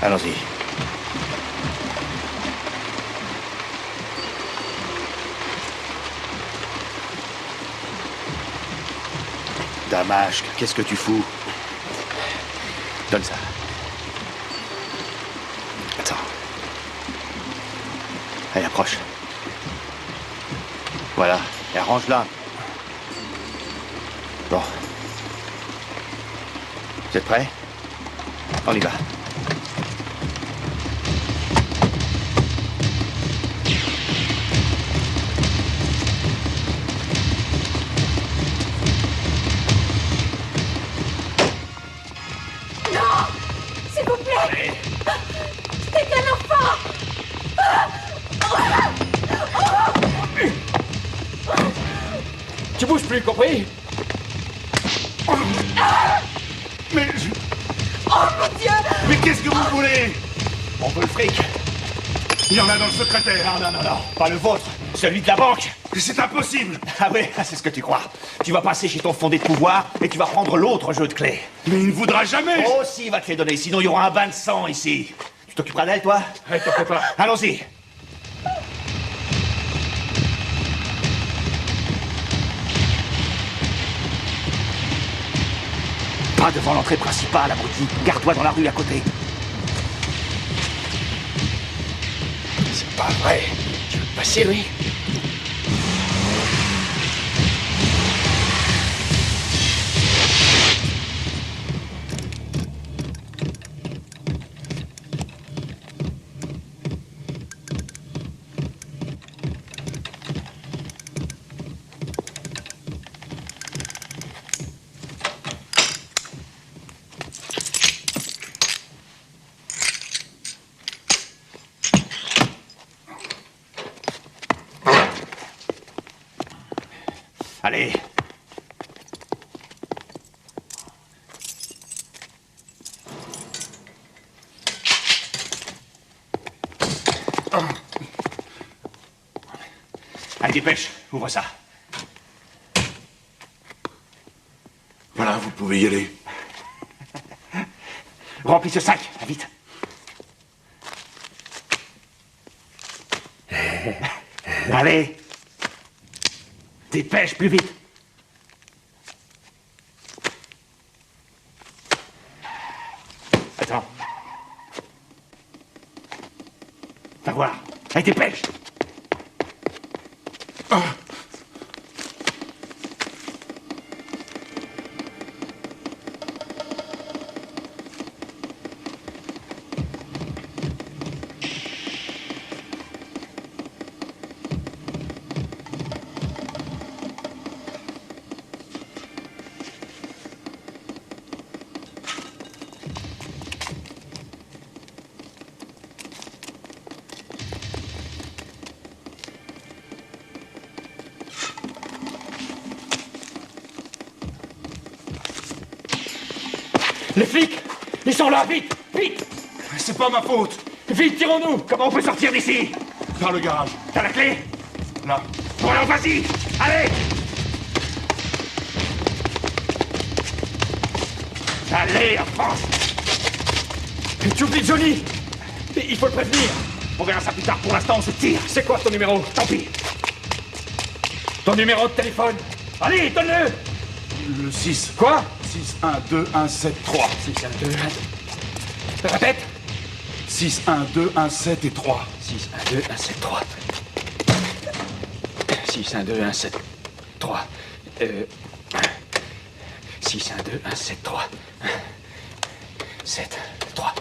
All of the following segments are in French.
Allons-y. Damasque, qu'est-ce que tu fous? Donne ça. Attends. Allez, approche. Voilà, et arrange-la. Bon. Vous êtes prêts? On y va. Tu bouges plus, compris? Mais... Oh mon Dieu! Mais qu'est-ce que vous voulez? On veut le fric. Il y en a dans le secrétaire. Non, pas le vôtre, celui de la banque. C'est impossible. Ah oui, c'est ce que tu crois. Tu vas passer chez ton fondé de pouvoir et tu vas prendre l'autre jeu de clés. Mais il ne voudra jamais. Oh si, il va te les donner, sinon il y aura un bain de sang ici. Tu t'occuperas d'elle, toi? Ouais, t'en fais pas. Allons-y. Pas devant l'entrée principale, abruti. Garde-toi dans la rue à côté. C'est pas vrai. Tu veux passer, lui? Allez. Allez, dépêche, ouvre ça. Voilà, vous pouvez y aller. Remplis ce sac, vite. Allez. Dépêche, plus vite. Attends. Va voir. Allez, dépêche. Les flics! Ils sont là, vite! Vite! C'est pas ma faute. Vite, tirons-nous! Comment on peut sortir d'ici? Par le garage. T'as la clé? Là. Bon alors, vas-y! Allez! Allez, en France! Tu oublies Johnny! Il faut le prévenir! On verra ça plus tard. Pour l'instant, on se tire. C'est quoi ton numéro? Tant pis. Ton numéro de téléphone? Allez, donne-le! Le 6. Quoi? 6, 1, 2, 1, 7, 3. 6, 1, 2, 1... Répète! 6, 1, 2, 1, 7 et 3. 6, 1, 2, 1, 7, 3. 6, 1, 2, 1, 7, 3. 6, 1, 2, 1, 7, 3. 7, 3.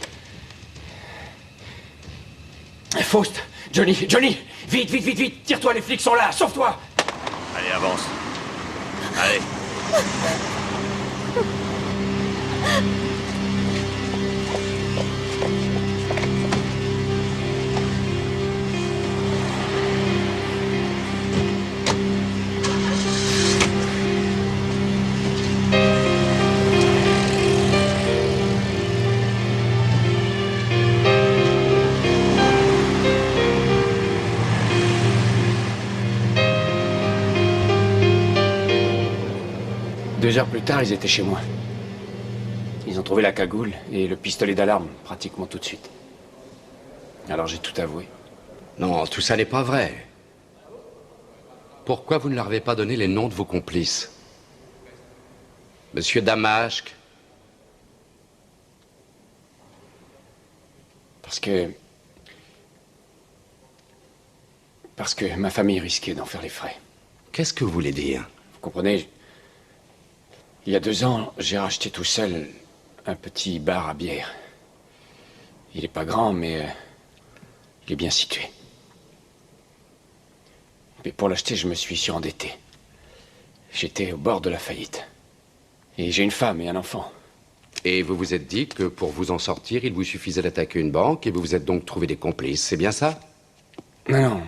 Faust! Johnny! Vite, vite, vite, vite! Tire-toi, les flics sont là! Sauve-toi! Allez, avance. Allez. Deux heures plus tard, ils étaient chez moi. Ils Ils ont trouvé la cagoule et le pistolet d'alarme pratiquement tout de suite. Alors j'ai tout avoué. Non, tout ça n'est pas vrai. Pourquoi vous ne leur avez pas donné les noms de vos complices? Monsieur Damashk. Parce que ma famille risquait d'en faire les frais. Qu'est-ce que vous voulez dire? Vous comprenez, il y a 2 ans, j'ai racheté tout seul un petit bar à bière. Il n'est pas grand, mais il est bien situé. Mais pour l'acheter, je me suis surendetté. J'étais au bord de la faillite. Et j'ai une femme et un enfant. Et vous vous êtes dit que pour vous en sortir, il vous suffisait d'attaquer une banque et vous vous êtes donc trouvé des complices, c'est bien ça? Non.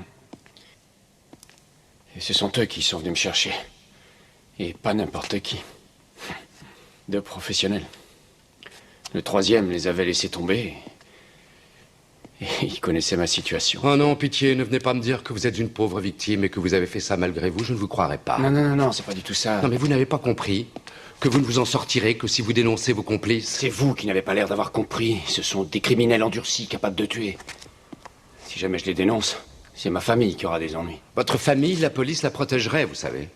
Et ce sont eux qui sont venus me chercher. Et pas n'importe qui. 2 professionnels. Le 3e les avait laissés tomber. Et il connaissait ma situation. Oh non, pitié, ne venez pas me dire que vous êtes une pauvre victime et que vous avez fait ça malgré vous, je ne vous croirai pas. Non, c'est pas du tout ça. Non, mais vous n'avez pas compris que vous ne vous en sortirez que si vous dénoncez vos complices. C'est vous qui n'avez pas l'air d'avoir compris. Ce sont des criminels endurcis, capables de tuer. Si jamais je les dénonce, c'est ma famille qui aura des ennuis. Votre famille, la police la protégerait, vous savez.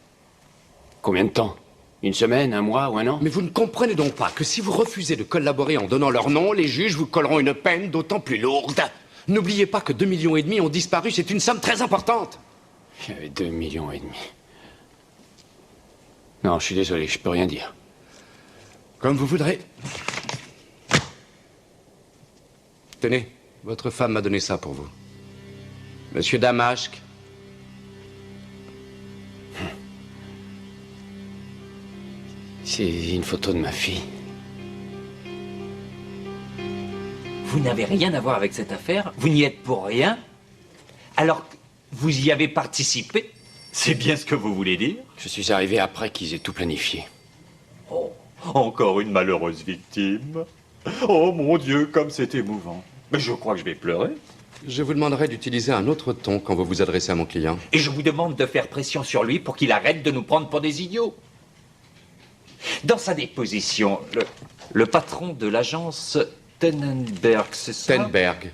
Combien de temps? 1 semaine, 1 mois ou 1 an? Mais vous ne comprenez donc pas que si vous refusez de collaborer en donnant leur nom, les juges vous colleront une peine d'autant plus lourde. N'oubliez pas que 2,5 millions ont disparu, c'est une somme très importante. Il y avait 2,5 millions. Non, je suis désolé, je peux rien dire. Comme vous voudrez. Tenez, votre femme m'a donné ça pour vous. Monsieur Damashk. C'est une photo de ma fille. Vous n'avez rien à voir avec cette affaire, vous n'y êtes pour rien, alors que vous y avez participé. C'est bien ce que vous voulez dire? Je suis arrivé après qu'ils aient tout planifié. Oh, encore une malheureuse victime. Oh mon Dieu, comme c'est émouvant. Mais je crois que je vais pleurer. Je vous demanderai d'utiliser un autre ton quand vous vous adressez à mon client. Et je vous demande de faire pression sur lui pour qu'il arrête de nous prendre pour des idiots. Dans sa déposition, le patron de l'agence Tenenberg, c'est ça? Tenberg.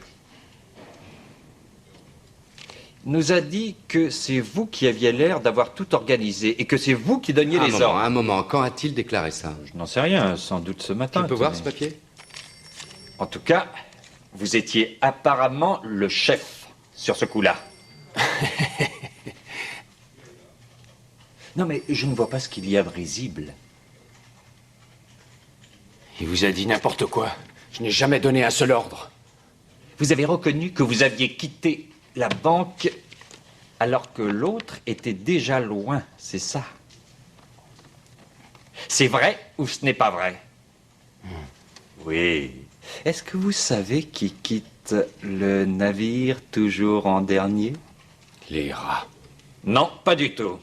Nous a dit que c'est vous qui aviez l'air d'avoir tout organisé et que c'est vous qui donniez les ordres. Un moment, quand a-t-il déclaré ça? Je n'en sais rien, sans doute ce matin. Je peux voir ce papier? En tout cas, vous étiez apparemment le chef sur ce coup-là. Non mais je ne vois pas ce qu'il y a de risible. Il vous a dit n'importe quoi. Je n'ai jamais donné un seul ordre. Vous avez reconnu que vous aviez quitté la banque alors que l'autre était déjà loin, c'est ça? C'est vrai ou ce n'est pas vrai? Oui. Est-ce que vous savez qui quitte le navire toujours en dernier? Les rats. Non, pas du tout.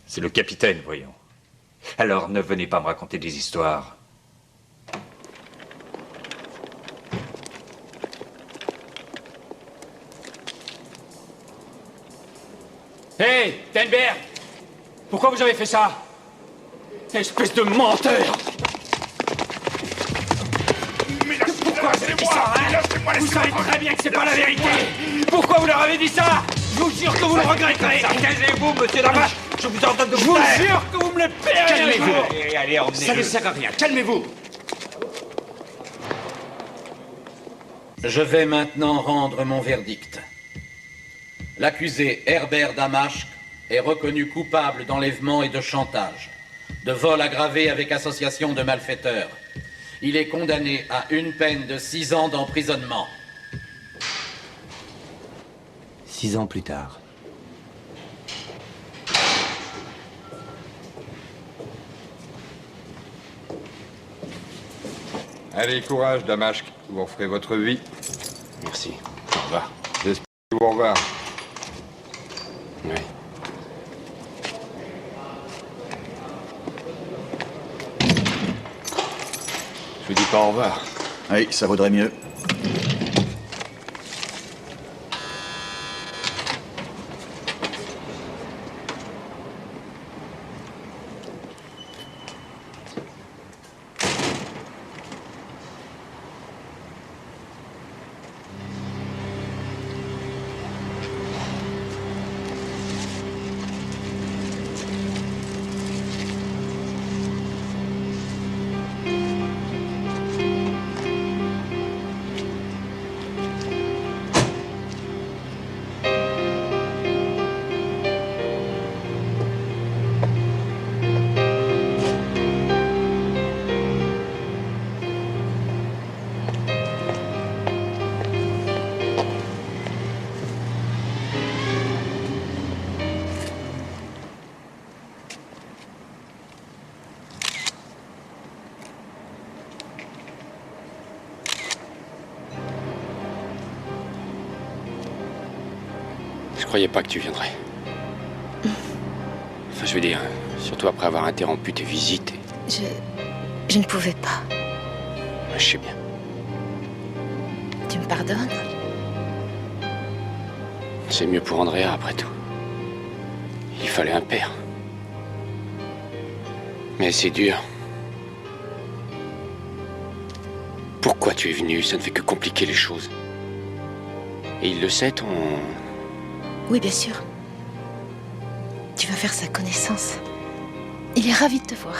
C'est le capitaine, voyons. Alors ne venez pas me raconter des histoires. Hé, Tenberg! Pourquoi vous avez fait ça? Espèce de menteur! Mais Pourquoi vous avez dit ça, hein? Vous savez très bien que c'est pas la vérité! Pourquoi vous leur avez dit ça? Je vous jure que vous le regretterez! Taisez-vous, monsieur Damashk. Je vous ordonne de Je vous vous taire. jure que vous me le paierez! Calmez-vous. Allez, emmenez-le. Ça ne sert à rien, calmez-vous. Je vais maintenant rendre mon verdict. L'accusé Herbert Damashk est reconnu coupable d'enlèvement et de chantage, de vol aggravé avec association de malfaiteurs. Il est condamné à une peine de 6 ans d'emprisonnement. 6 ans plus tard. Allez, courage, Damashk. Vous referez votre vie. Merci. Au revoir. J'espère au revoir. Oui. Je vous dis pas au revoir. Oui, ça vaudrait mieux. croyais pas que tu viendrais. Enfin, je veux dire, surtout après avoir interrompu tes visites. Je ne pouvais pas. Je sais bien. Tu me pardonnes? C'est mieux pour Andrea, après tout. Il fallait un père. Mais c'est dur. Pourquoi tu es venu? Ça ne fait que compliquer les choses. Et il le sait, ton... Oui, bien sûr. Tu vas faire sa connaissance. Il est ravi de te voir.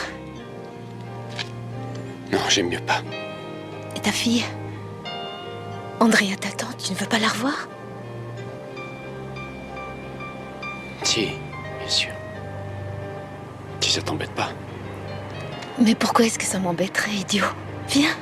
Non, j'aime mieux pas. Et ta fille? Andrea t'attend, tu ne veux pas la revoir? Si, bien sûr. Si ça t'embête pas. Mais pourquoi est-ce que ça m'embêterait, idiot? Viens.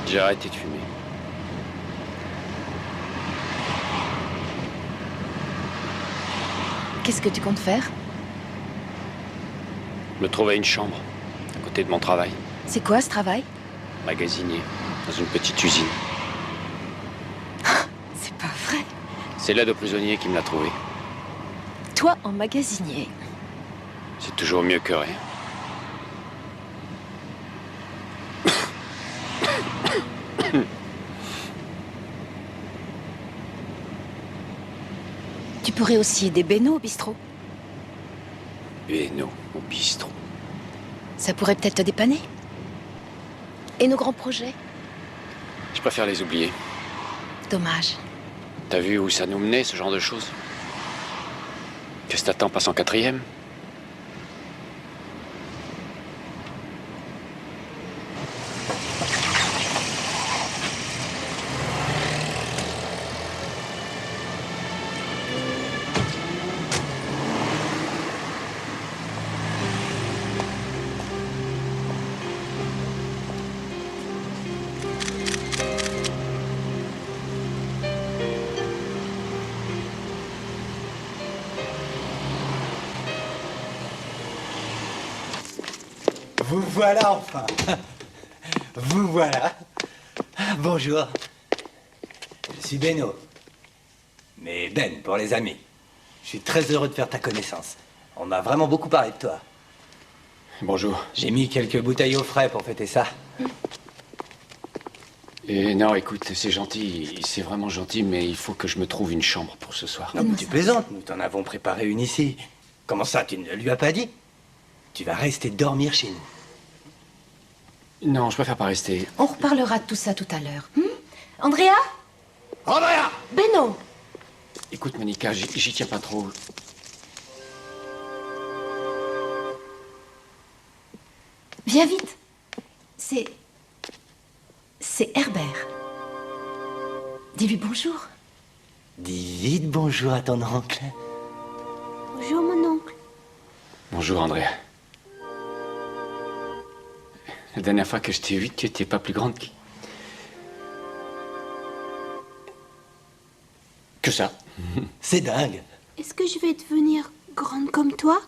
J'ai arrêté de fumer. Qu'est-ce que tu comptes faire? Me trouver une chambre, à côté de mon travail. C'est quoi ce travail? Magasinier, dans une petite usine. C'est pas vrai. C'est l'aide aux prisonniers qui me l'a trouvé. Toi en magasinier. C'est toujours mieux que rien. Tu pourrais aussi aider Beno au bistrot. Beno, au bistrot. Ça pourrait peut-être te dépanner. Et nos grands projets? Je préfère les oublier. Dommage. T'as vu où ça nous menait, ce genre de choses? Qu'est-ce que t'attends, passe en 4e? Vous voilà enfin. Vous voilà. Bonjour. Je suis Beno. Mais Ben pour les amis. Je suis très heureux de faire ta connaissance. On m'a vraiment beaucoup parlé de toi. Bonjour. J'ai mis quelques bouteilles au frais pour fêter ça. Et non, écoute, c'est gentil, c'est vraiment gentil, mais il faut que je me trouve une chambre pour ce soir. Non mais tu plaisantes, nous t'en avons préparé une ici. Comment ça, tu ne lui as pas dit? Tu vas rester dormir chez nous. Non, je préfère pas rester. On reparlera de tout ça tout à l'heure. Andrea? Andrea! Beno! Écoute, Monica, j'y tiens pas trop. Viens vite. C'est Herbert. Dis-lui bonjour. Dis vite bonjour à ton oncle. Bonjour, mon oncle. Bonjour, Andrea. La dernière fois que je t'ai vue, tu étais pas plus grande que ça. C'est dingue. Est-ce que je vais devenir grande comme toi?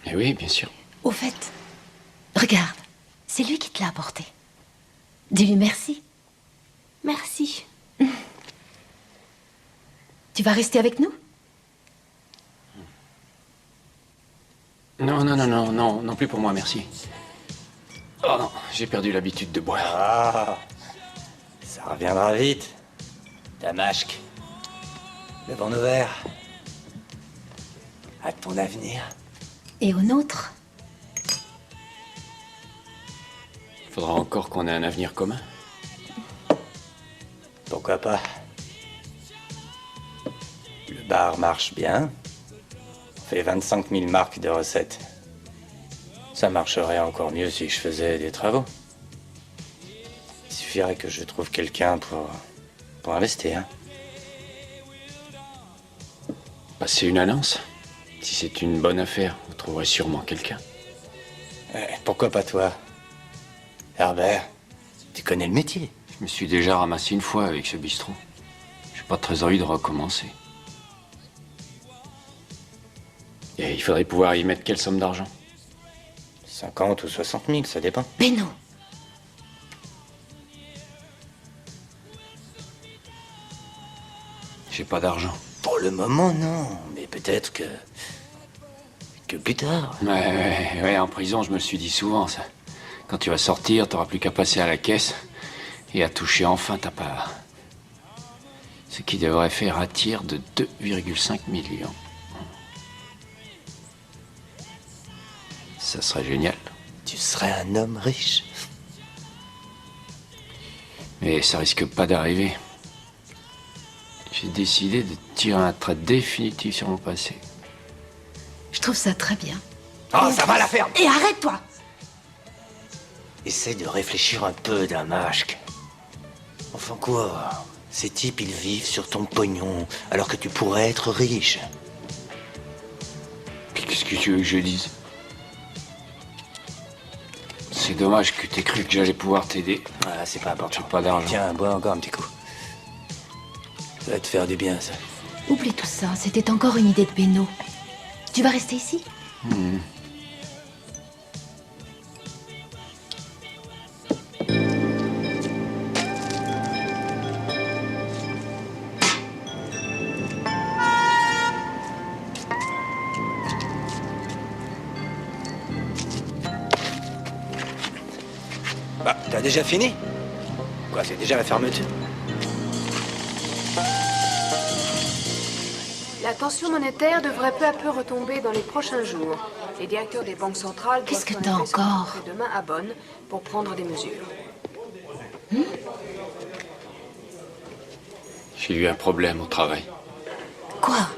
Eh oui, bien sûr. Au fait, regarde, c'est lui qui te l'a apporté. Dis-lui merci. Merci. Tu vas rester avec nous? Non plus pour moi, merci. Oh non, j'ai perdu l'habitude de boire. Ah, ça reviendra vite. Damasque, levons nos verres. À ton avenir. Et au nôtre? Faudra encore qu'on ait un avenir commun. Pourquoi pas? Le bar marche bien. On fait 25 000 marques de recettes. Ça marcherait encore mieux si je faisais des travaux. Il suffirait que je trouve quelqu'un pour investir. Hein. Passer une annonce. Si c'est une bonne affaire, vous trouverez sûrement quelqu'un. Pourquoi pas toi? Herbert, tu connais le métier. Je me suis déjà ramassé une fois avec ce bistrot. J'ai pas très envie de recommencer. Et il faudrait pouvoir y mettre quelle somme d'argent? 50 ou 60 000, ça dépend. Mais non. J'ai pas d'argent. Pour le moment, non. Mais peut-être que plus tard. Ouais, en prison, je me le suis dit souvent, ça. Quand tu vas sortir, t'auras plus qu'à passer à la caisse et à toucher enfin ta part. Ce qui devrait faire un tiers de 2,5 millions. Ça serait génial. Tu serais un homme riche. Mais ça risque pas d'arriver. J'ai décidé de tirer un trait définitif sur mon passé. Je trouve ça très bien. Ah, ça va la faire. Et arrête-toi! Essaye de réfléchir un peu, Damasque. Enfin quoi? Ces types, ils vivent sur ton pognon, alors que tu pourrais être riche. Puis qu'est-ce que tu veux que je dise? C'est dommage que t'aies cru que j'allais pouvoir t'aider. Ah, c'est pas important. J'ai pas d'argent. Tiens, bois encore un petit coup. Ça va te faire du bien, ça. Oublie tout ça, c'était encore une idée de Beno. Tu vas rester ici? Bah, t'as déjà fini? Quoi, c'est déjà la fermeture? La tension monétaire devrait peu à peu retomber dans les prochains jours. Les directeurs des banques centrales Qu'est-ce que doivent t'as en effet se encore? rencontrer demain à Bonn pour prendre des mesures. J'ai eu un problème au travail. Quoi?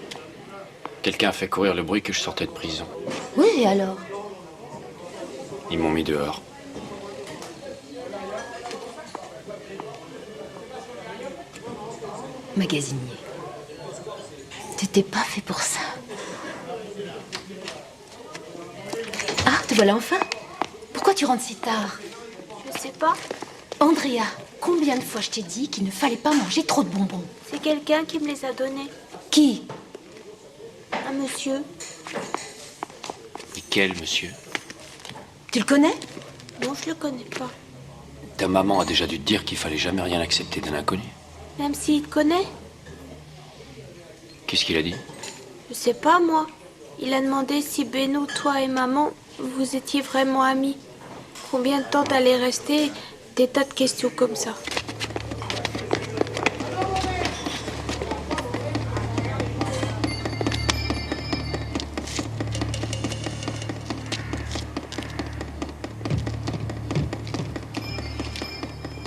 Quelqu'un a fait courir le bruit que je sortais de prison. Oui, et alors? Ils m'ont mis dehors. Magasinier. T'étais pas fait pour ça. Ah, te voilà enfin? Pourquoi tu rentres si tard? Je sais pas. Andrea, combien de fois je t'ai dit qu'il ne fallait pas manger trop de bonbons? C'est quelqu'un qui me les a donnés. Qui? Un monsieur. Et quel monsieur? Tu le connais? Non, je le connais pas. Ta maman a déjà dû te dire qu'il fallait jamais rien accepter d'un inconnu. Même s'il te connaît? Qu'est-ce qu'il a dit? Je sais pas, moi. Il a demandé si Beno, toi et maman, vous étiez vraiment amis. Combien de temps t'allais rester? Des tas de questions comme ça.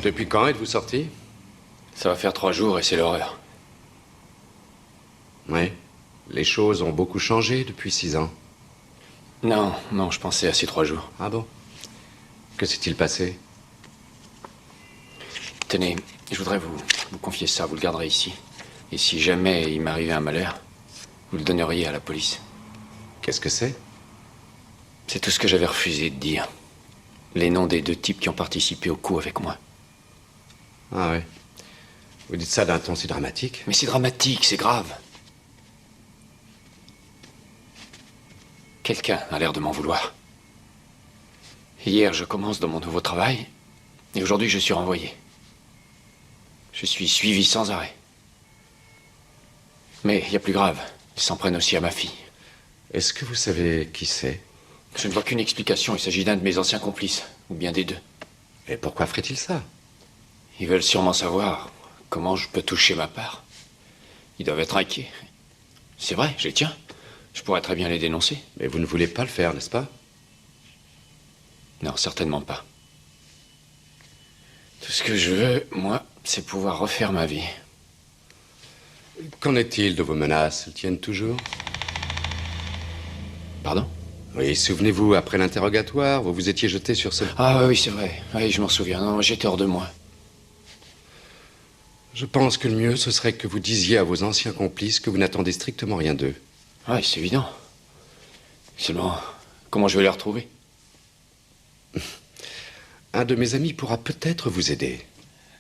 Depuis quand êtes-vous sorti? Ça va faire 3 jours et c'est l'horreur. Oui. Les choses ont beaucoup changé depuis 6 ans. Non, je pensais à ces 3 jours. Ah bon? Que s'est-il passé? Tenez, je voudrais vous confier ça, vous le garderez ici. Et si jamais il m'arrivait un malheur, vous le donneriez à la police. Qu'est-ce que c'est? C'est tout ce que j'avais refusé de dire. Les noms des 2 types qui ont participé au coup avec moi. Ah oui. Vous dites ça d'un ton si dramatique. Mais c'est dramatique, c'est grave. Quelqu'un a l'air de m'en vouloir. Hier, je commence dans mon nouveau travail, et aujourd'hui, je suis renvoyé. Je suis suivi sans arrêt. Mais il y a plus grave, ils s'en prennent aussi à ma fille. Est-ce que vous savez qui c'est? Je ne vois qu'une explication, il s'agit d'un de mes anciens complices, ou bien des 2. Et pourquoi ferait-il ça? Ils veulent sûrement savoir comment je peux toucher ma part. Ils doivent être inquiets. C'est vrai, je les tiens. Je pourrais très bien les dénoncer. Mais vous ne voulez pas le faire, n'est-ce pas? Non, certainement pas. Tout ce que je veux, moi, c'est pouvoir refaire ma vie. Qu'en est-il de vos menaces? Elles tiennent toujours? Pardon? Oui, souvenez-vous, après l'interrogatoire, vous vous étiez jeté sur ce... Ah oui, c'est vrai. Oui, je m'en souviens. Non, j'étais hors de moi. Je pense que le mieux, ce serait que vous disiez à vos anciens complices que vous n'attendez strictement rien d'eux. Oui, c'est évident. Seulement, comment je vais les retrouver? Un de mes amis pourra peut-être vous aider.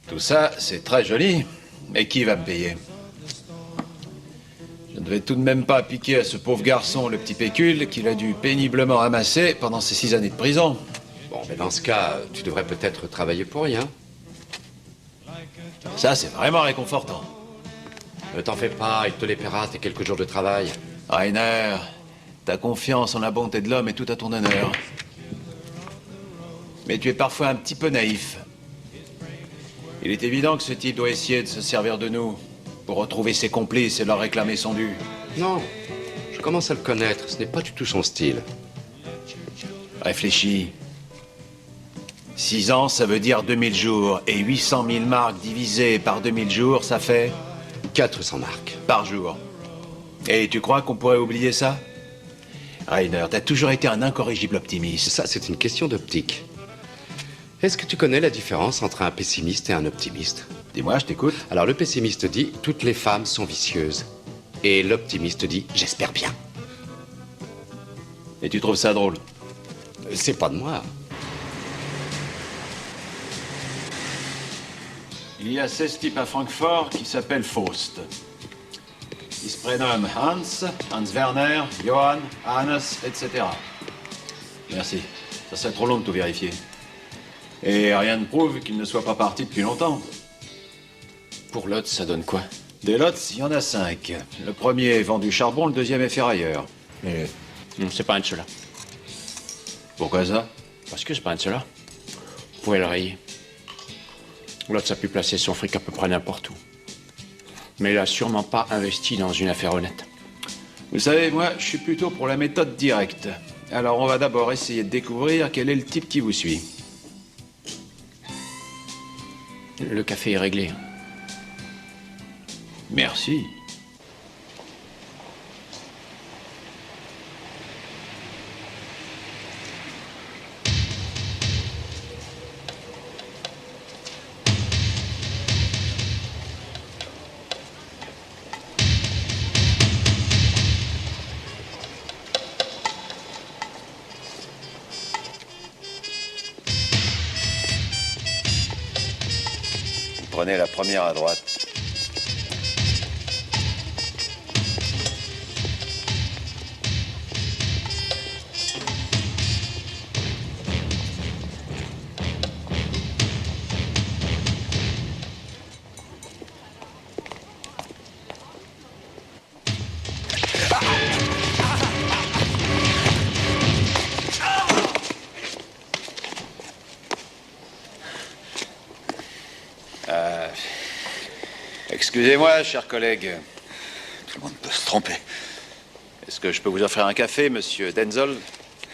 Tout ça, c'est très joli. Mais qui va me payer? Je ne vais tout de même pas piquer à ce pauvre garçon le petit pécule qu'il a dû péniblement amasser pendant ces 6 années de prison. Bon, mais dans ce cas, tu devrais peut-être travailler pour rien. Ça, c'est vraiment réconfortant. Ne t'en fais pas, il te les paiera tes quelques jours de travail. Rainer, ta confiance en la bonté de l'homme est tout à ton honneur. Mais tu es parfois un petit peu naïf. Il est évident que ce type doit essayer de se servir de nous pour retrouver ses complices et leur réclamer son dû. Non, je commence à le connaître, ce n'est pas du tout son style. Réfléchis. 6 ans, ça veut dire 2000 jours. Et 800 000 marques divisées par 2000 jours, ça fait 400 marques. Par jour. Et tu crois qu'on pourrait oublier ça? Rainer, t'as toujours été un incorrigible optimiste. Ça, c'est une question d'optique. Est-ce que tu connais la différence entre un pessimiste et un optimiste? Dis-moi, je t'écoute. Alors, le pessimiste dit « toutes les femmes sont vicieuses ». Et l'optimiste dit « j'espère bien ». Et tu trouves ça drôle? C'est pas de moi. Il y a 16 types à Francfort qui s'appellent Faust. Ils se prénomment Hans, Hans Werner, Johann, Hannes, etc. Merci. Ça serait trop long de tout vérifier. Et rien ne prouve qu'ils ne soient pas partis depuis longtemps. Pour Lotz, ça donne quoi? Des Lotz, il y en a 5. Le premier vend du charbon, le deuxième est ferrailleur. Mais Non, c'est pas un de ceux-là. pourquoi ça? Parce que c'est pas un de ceux-là. Vous pouvez le rayer. Lotz a pu placer son fric à peu près n'importe où. Mais il a sûrement pas investi dans une affaire honnête. Vous savez, moi, je suis plutôt pour la méthode directe. Alors, on va d'abord essayer de découvrir quel est le type qui vous suit. Le café est réglé. Merci. Prenez la première à droite. Excusez-moi, chers collègues. Tout le monde peut se tromper. Est-ce que je peux vous offrir un café, monsieur Denzel?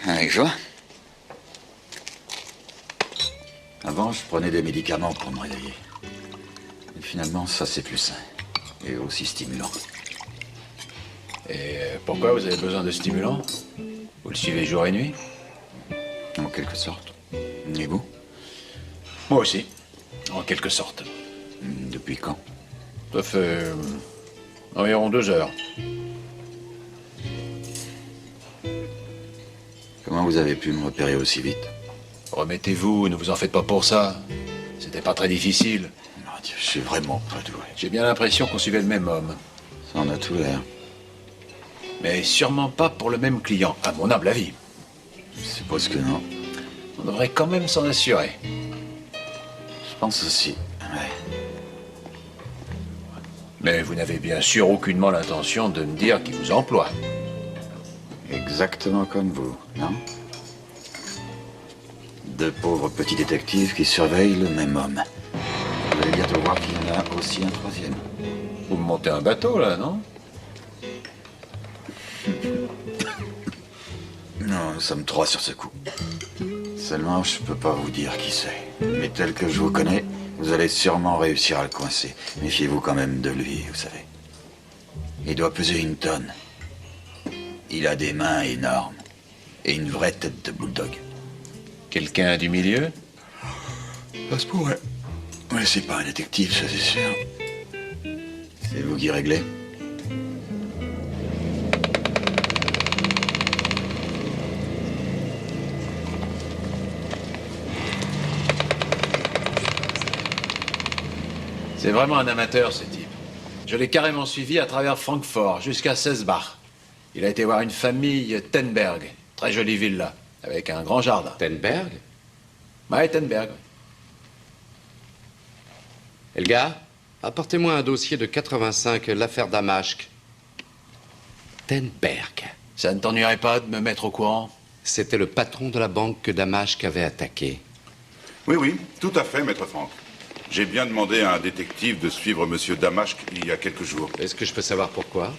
Avec joie. Avant, je prenais des médicaments pour me réveiller. Et finalement, ça, c'est plus sain. Et aussi stimulant. Et pourquoi vous avez besoin de stimulants? Vous le suivez jour et nuit? En quelque sorte. Et vous? Moi aussi, en quelque sorte. Depuis quand? Ça fait environ 2 heures. Comment vous avez pu me repérer aussi vite? Remettez-vous, ne vous en faites pas pour ça. C'était pas très difficile. Mon Dieu, je suis vraiment pas doué. J'ai bien l'impression qu'on suivait le même homme. Ça en a tout l'air. Mais sûrement pas pour le même client, à mon humble avis. Je suppose que non. On devrait quand même s'en assurer. Je pense aussi, ouais. Mais vous n'avez bien sûr aucunement l'intention de me dire qui vous emploie. Exactement comme vous, non? 2 pauvres petits détectives qui surveillent le même homme. Vous allez bientôt voir qu'il y en a aussi un 3e. Vous me montez un bateau, là, non? Non, nous sommes 3 sur ce coup. Seulement, je peux pas vous dire qui c'est. Mais tel que je vous connais, Vous allez sûrement réussir à le coincer. Méfiez-vous quand même de lui, vous savez. Il doit peser 1 tonne. Il a des mains énormes. Et une vraie tête de bulldog. Quelqu'un du milieu? Ça se pourrait. Ouais, c'est pas un détective, ça c'est sûr. C'est vous qui réglez? C'est vraiment un amateur, ce type. Je l'ai carrément suivi à travers Francfort, jusqu'à Sesbach. Il a été voir une famille Tenberg. Très jolie villa, avec un grand jardin. Tenberg? Ouais, Tenberg. Elgar, apportez-moi un dossier de 85, l'affaire Damaschke. Tenberg. Ça ne t'ennuierait pas de me mettre au courant? C'était le patron de la banque que Damaschke avait attaqué. Oui, oui, tout à fait, maître Franck. J'ai bien demandé à un détective de suivre monsieur Damaschke il y a quelques jours. Est-ce que je peux savoir pourquoi?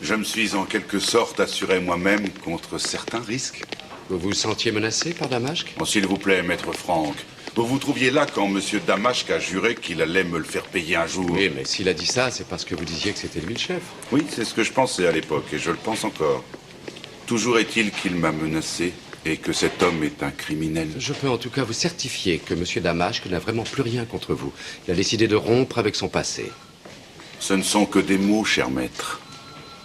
Je me suis en quelque sorte assuré moi-même contre certains risques. Vous vous sentiez menacé par Damaschke? Bon, s'il vous plaît, maître Franck, vous vous trouviez là quand monsieur Damaschke a juré qu'il allait me le faire payer un jour. Oui, mais s'il a dit ça, c'est parce que vous disiez que c'était lui le chef. Oui, c'est ce que je pensais à l'époque, et je le pense encore. Toujours est-il qu'il m'a menacé et que cet homme est un criminel. Je peux en tout cas vous certifier que M. Damaschke n'a vraiment plus rien contre vous. Il a décidé de rompre avec son passé. Ce ne sont que des mots, cher maître,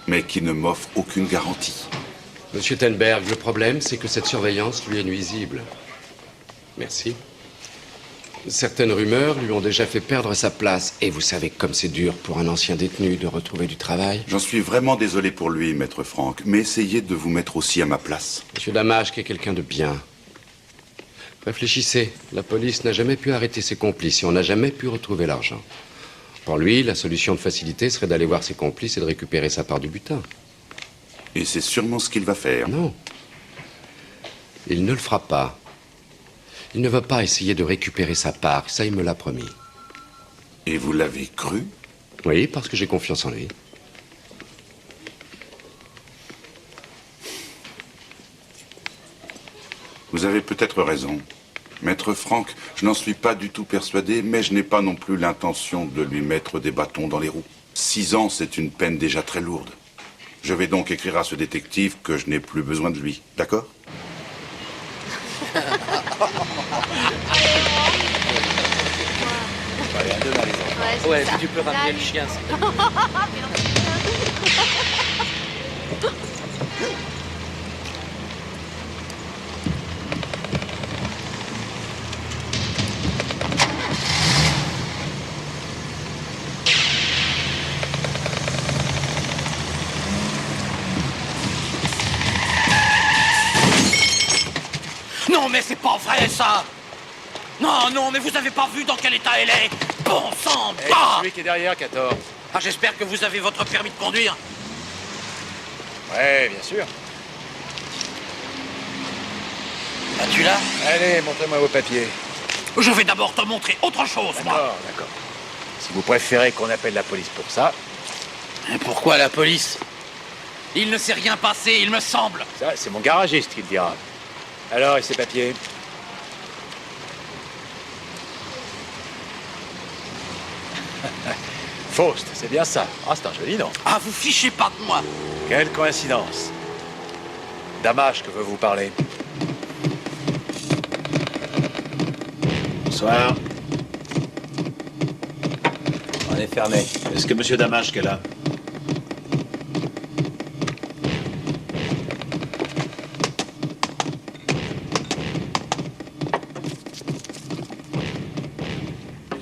mais qui ne m'offrent aucune garantie. Monsieur Tenberg, le problème, c'est que cette surveillance lui est nuisible. Merci. Certaines rumeurs lui ont déjà fait perdre sa place. Et vous savez comme c'est dur pour un ancien détenu de retrouver du travail. J'en suis vraiment désolé pour lui, maître Franck, mais essayez de vous mettre aussi à ma place. Monsieur Damaschke est quelqu'un de bien. Réfléchissez. La police n'a jamais pu arrêter ses complices et on n'a jamais pu retrouver l'argent. Pour lui, la solution de facilité serait d'aller voir ses complices et de récupérer sa part du butin. Et c'est sûrement ce qu'il va faire. Non. Il ne le fera pas. Il ne va pas essayer de récupérer sa part, ça il me l'a promis. Et vous l'avez cru? Oui, parce que j'ai confiance en lui. Vous avez peut-être raison. Maître Franck, je n'en suis pas du tout persuadé, mais je n'ai pas non plus l'intention de lui mettre des bâtons dans les roues. 6 ans, c'est une peine déjà très lourde. Je vais donc écrire à ce détective que je n'ai plus besoin de lui, d'accord? Allez, à demain, les enfants. Ouais, si tu peux ramener le chien, s'il te plaît. Non, mais c'est pas vrai, ça! Non, non, mais vous avez pas vu dans quel état elle est! Bon sang, bah! Celui qui est derrière, 14. Ah, j'espère que vous avez votre permis de conduire. Ouais, bien sûr. Ah, tu l'as? Allez, montrez-moi vos papiers. Je vais d'abord te montrer autre chose, moi. D'accord, d'accord. Si vous préférez qu'on appelle la police pour ça... Et pourquoi la police? Il ne s'est rien passé, il me semble. Ça, c'est mon garagiste qui le dira. Alors, et ces papiers? Faust, c'est bien ça. Ah, c'est un joli nom. Ah, vous fichez pas de moi. Quelle coïncidence. Damaschke veut vous parler. Bonsoir. On est fermé. Est-ce que monsieur Damaschke est là?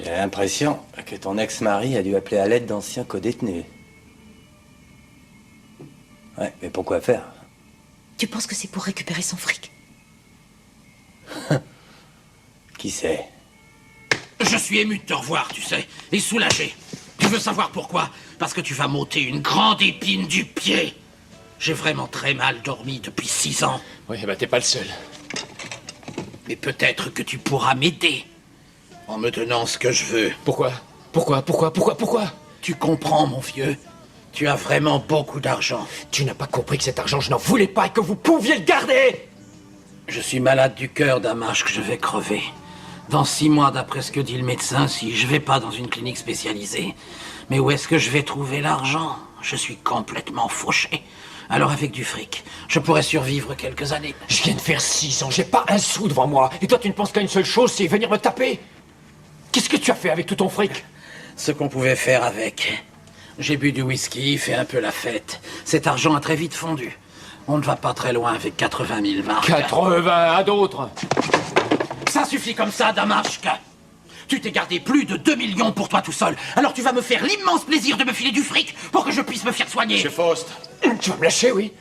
J'ai l'impression que ton ex-mari a dû appeler à l'aide d'anciens codétenus. Ouais, mais pourquoi faire? Tu penses que c'est pour récupérer son fric? Qui sait? Je suis ému de te revoir, tu sais, et soulagé. Tu veux savoir pourquoi? Parce que tu vas m'ôter une grande épine du pied. J'ai vraiment très mal dormi depuis 6 ans. Oui, bah t'es pas le seul. Mais peut-être que tu pourras m'aider en me donnant ce que je veux. Pourquoi? Pourquoi? Tu comprends, mon vieux? Tu as vraiment beaucoup d'argent. Tu n'as pas compris que cet argent, je n'en voulais pas et que vous pouviez le garder! Je suis malade du cœur, Damaschke, je vais crever. Dans 6 mois, d'après ce que dit le médecin, si je vais pas dans une clinique spécialisée. Mais où est-ce que je vais trouver l'argent? Je suis complètement fauché. Alors avec du fric, je pourrais survivre quelques années. Je viens de faire 6 ans, j'ai pas un sou devant moi. Et toi, tu ne penses qu'à une seule chose, c'est venir me taper? Qu'est-ce que tu as fait avec tout ton fric? Ce qu'on pouvait faire avec. J'ai bu du whisky, fait un peu la fête. Cet argent a très vite fondu. On ne va pas très loin avec 80 000 marques. 80 à d'autres. Ça suffit comme ça, Damashk. Tu t'es gardé plus de 2 millions pour toi tout seul. Alors tu vas me faire l'immense plaisir de me filer du fric pour que je puisse me faire soigner. Monsieur Faust. Tu vas me lâcher, oui?